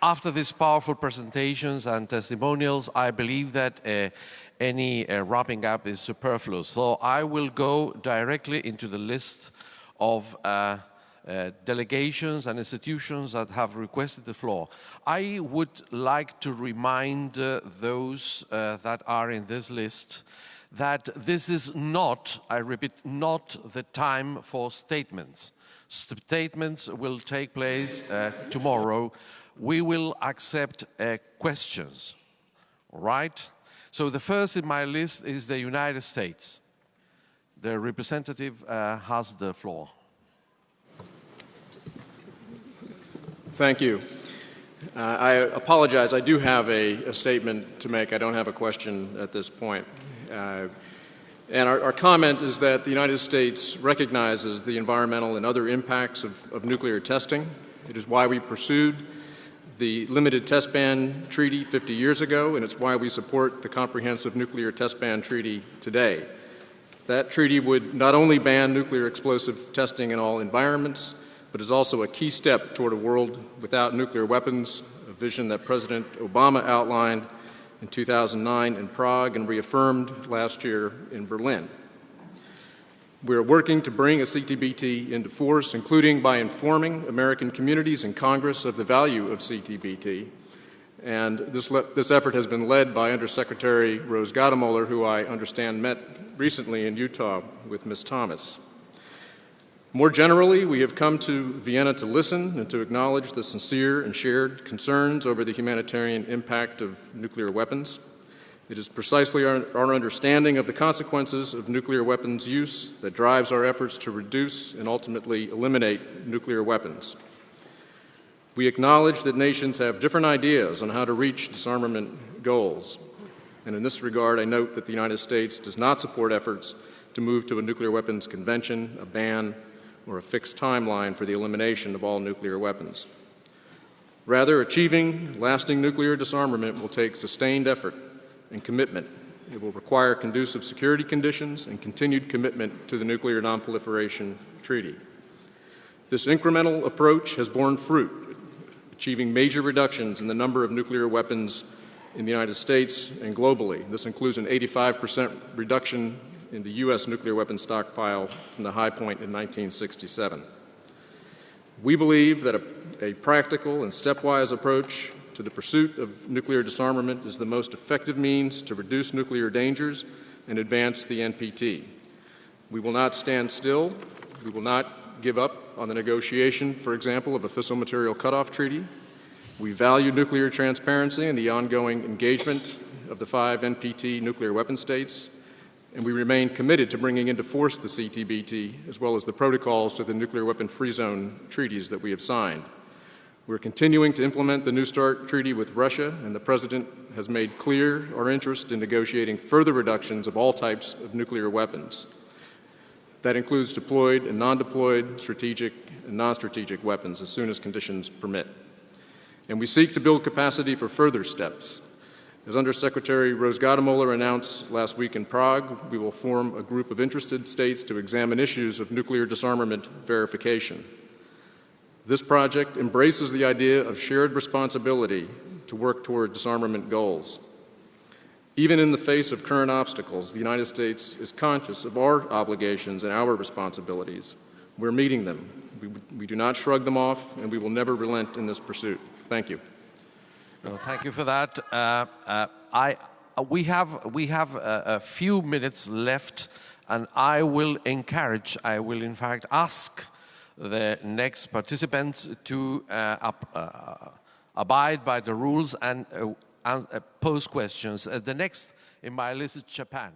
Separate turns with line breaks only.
After these powerful presentations and testimonials, I believe that any wrapping up is superfluous. So I will go directly into the list of delegations and institutions that have requested the floor. I would like to remind those that are in this list that this is not, I repeat, not the time for statements. Statements will take place tomorrow. We will accept questions, all right? So the first in my list is the United States. The representative has the floor.
Thank you. I apologize. I do have a statement to make. I don't have a question at this point. And our comment is that the United States recognizes the environmental and other impacts of nuclear testing. It is why we pursued the Limited Test Ban Treaty 50 years ago, and it's why we support the Comprehensive Nuclear Test Ban Treaty today. That treaty would not only ban nuclear explosive testing in all environments, but is also a key step toward a world without nuclear weapons, a vision that President Obama outlined in 2009 in Prague and reaffirmed last year in Berlin. We are working to bring a CTBT into force, including by informing American communities and Congress of the value of CTBT. And this effort has been led by Undersecretary Rose Gottemoeller, who I understand met recently in Utah with Ms. Thomas. More generally, we have come to Vienna to listen and to acknowledge the sincere and shared concerns over the humanitarian impact of nuclear weapons. It is precisely our understanding of the consequences of nuclear weapons use that drives our efforts to reduce and ultimately eliminate nuclear weapons. We acknowledge that nations have different ideas on how to reach disarmament goals. And in this regard, I note that the United States does not support efforts to move to a nuclear weapons convention, a ban, or a fixed timeline for the elimination of all nuclear weapons. Rather, achieving lasting nuclear disarmament will take sustained effort and commitment. It will require conducive security conditions and continued commitment to the Nuclear Nonproliferation Treaty. This incremental approach has borne fruit, achieving major reductions in the number of nuclear weapons in the United States and globally. This includes an 85% reduction in the U.S. nuclear weapons stockpile from the high point in 1967. We believe that a practical and stepwise approach to the pursuit of nuclear disarmament is the most effective means to reduce nuclear dangers and advance the NPT. We will not stand still. We will not give up on the negotiation, for example, of a fissile material cutoff treaty. We value nuclear transparency and the ongoing engagement of the 5 NPT nuclear weapon states, and we remain committed to bringing into force the CTBT as well as the protocols to the nuclear weapon-free zone treaties that we have signed. We're continuing to implement the New START treaty with Russia, and the President has made clear our interest in negotiating further reductions of all types of nuclear weapons. That includes deployed and non-deployed, strategic and non-strategic weapons as soon as conditions permit. And we seek to build capacity for further steps. As Undersecretary Rose Gottemoeller announced last week in Prague, we will form a group of interested states to examine issues of nuclear disarmament verification. This project embraces the idea of shared responsibility to work toward disarmament goals. Even in the face of current obstacles, the United States is conscious of our obligations and our responsibilities. We're meeting them. We do not shrug them off, and we will never relent in this pursuit. Thank you.
Well, thank you for that. We have a few minutes left, and I will in fact ask the next participants to abide by the rules and pose questions. The next in my list is Japan.